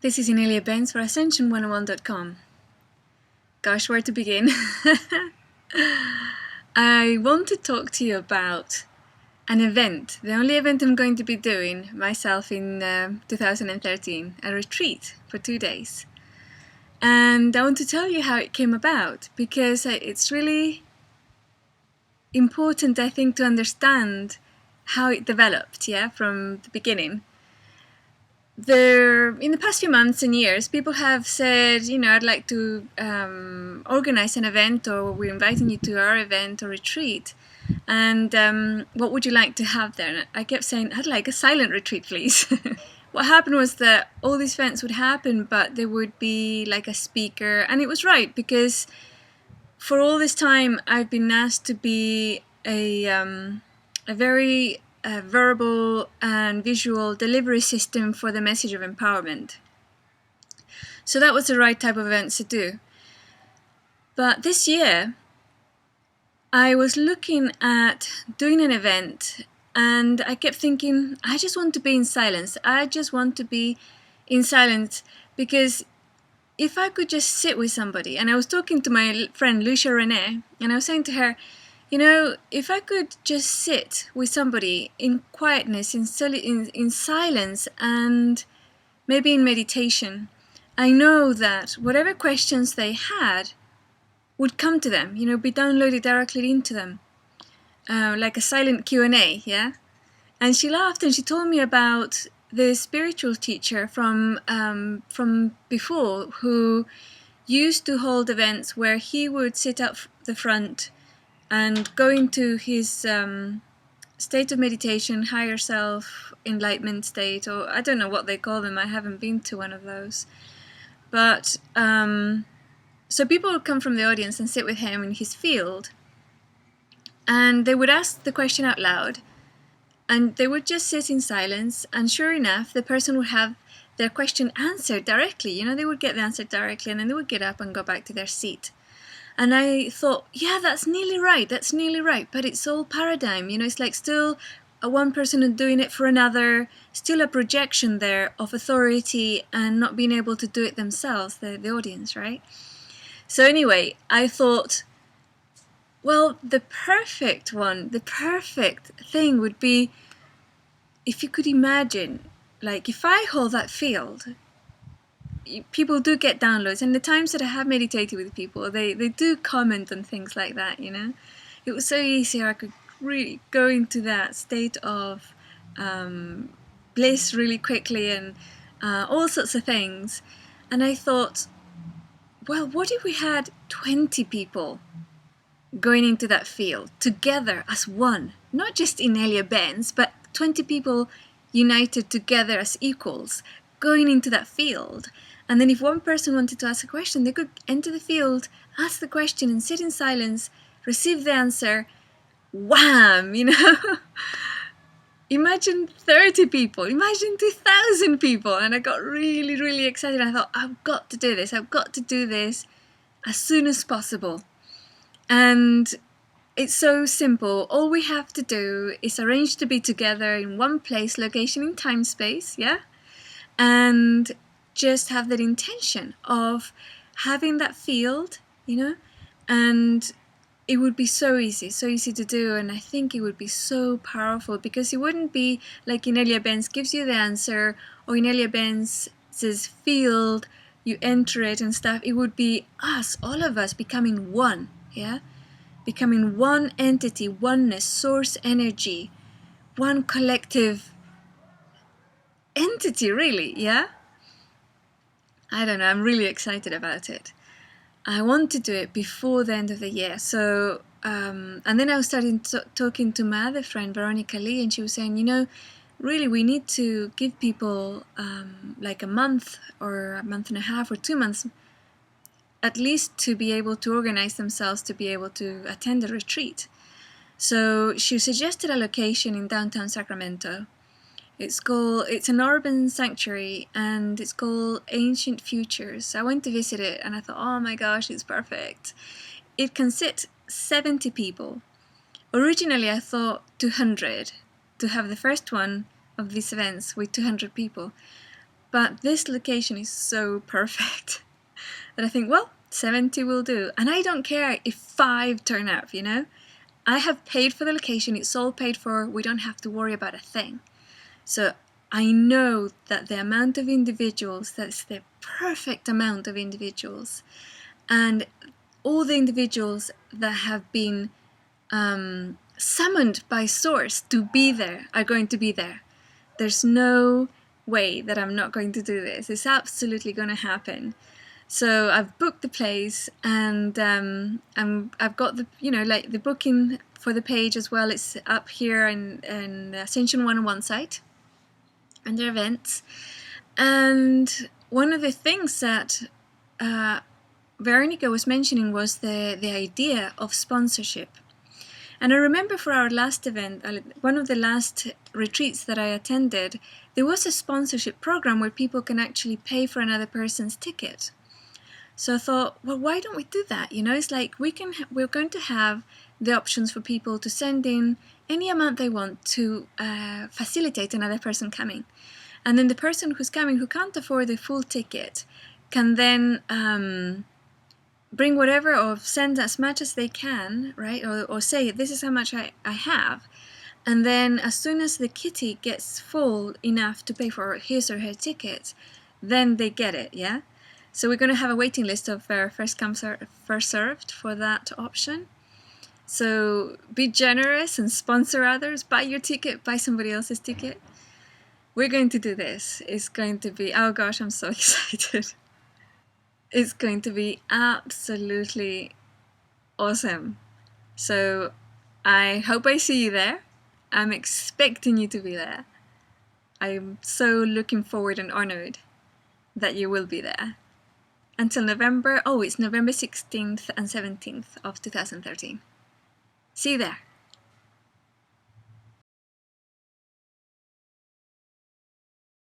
This is Inelia Benz for Ascension101.com. Gosh, where to begin? I want to talk to you about an event, the only event I'm going to be doing myself in 2013, a retreat for 2 days. And I want to tell you how it came about, because it's really important, I think, to understand how it developed, from the beginning. In the past few months and years, people have said, I'd like to organize an event, or we're inviting you to our event or retreat. And what would you like to have there? And I kept saying, I'd like a silent retreat, please. What happened was that all these events would happen, but there would be like a speaker. And it was right, because for all this time, I've been asked to be a very verbal and visual delivery system for the message of empowerment. So that was the right type of events to do. But this year, I was looking at doing an event, and I kept thinking, I just want to be in silence. I just want to be in silence, because if I could just sit with somebody, and I was talking to my friend Lucia Renee, and I was saying to her, if I could just sit with somebody in quietness, in silence, and maybe in meditation, I know that whatever questions they had would come to them, be downloaded directly into them, like a silent Q&A, yeah? And she laughed, and she told me about the spiritual teacher from before, who used to hold events where he would sit up the front and go into his state of meditation, higher self, enlightenment state, or I don't know what they call them. I haven't been to one of those. But so people would come from the audience and sit with him in his field, and they would ask the question out loud, and they would just sit in silence, and sure enough, the person would have their question answered directly. They would get the answer directly, and then they would get up and go back to their seat. And I thought, yeah, that's nearly right, but it's all paradigm, it's like still one person doing it for another, still a projection there of authority and not being able to do it themselves, the audience, right? So anyway, I thought, well, the perfect thing would be if you could imagine, like if I hold that field, people do get downloads, and the times that I have meditated with people, they do comment on things like that, It was so easy. I could really go into that state of bliss really quickly, and all sorts of things. And I thought, well, what if we had 20 people going into that field together as one? Not just Inelia Benz, but 20 people united together as equals, going into that field. And then if one person wanted to ask a question, they could enter the field, ask the question, and sit in silence, receive the answer, wham, Imagine 30 people, imagine 2,000 people. And I got really, really excited. I thought, I've got to do this as soon as possible. And it's so simple. All we have to do is arrange to be together in one place, location in time, space, yeah? And just have that intention of having that field, and it would be so easy to do. And I think it would be so powerful, because it wouldn't be like Inelia Benz gives you the answer, or Inelia Benz's field, you enter it and stuff. It would be us, all of us, becoming one, yeah? Becoming one entity, oneness, source energy, one collective entity, really, yeah? I don't know, I'm really excited about it. I want to do it before the end of the year. So, and then I was talking to my other friend, Veronica Lee, and she was saying, really we need to give people like a month or a month and a half or 2 months, at least, to be able to organize themselves to be able to attend a retreat. So she suggested a location in downtown Sacramento. It's an urban sanctuary, and it's called Ancient Futures. I went to visit it, and I thought, oh my gosh, it's perfect. It can sit 70 people. Originally, I thought 200, to have the first one of these events with 200 people. But this location is so perfect that I think, well, 70 will do. And I don't care if 5 turn up, you know? I have paid for the location, it's all paid for, we don't have to worry about a thing. So I know that the amount of individuals, that's the perfect amount of individuals, and all the individuals that have been summoned by Source to be there are going to be there. There's no way that I'm not going to do this. It's absolutely going to happen. So I've booked the place, and I've got the, you know, like the booking for the page as well. It's up here in Ascension 101 site under events. And one of the things that Veronica was mentioning was the idea of sponsorship. And I remember for our last event, one of the last retreats that I attended, there was a sponsorship program where people can actually pay for another person's ticket. So I thought, well, why don't we do that? You know, it's like we're going to have the options for people to send in any amount they want to facilitate another person coming. And then the person who's coming who can't afford the full ticket can then bring whatever or send as much as they can, right? Or say, this is how much I have. And then as soon as the kitty gets full enough to pay for his or her ticket, then they get it, yeah? So we're going to have a waiting list of first come, first served for that option. So be generous and sponsor others. Buy your ticket, buy somebody else's ticket. We're going to do this. It's going to be, oh gosh, I'm so excited. It's going to be absolutely awesome. So I hope I see you there. I'm expecting you to be there. I'm so looking forward and honored that you will be there. Until November, it's November 16th and 17th of 2013. See you there.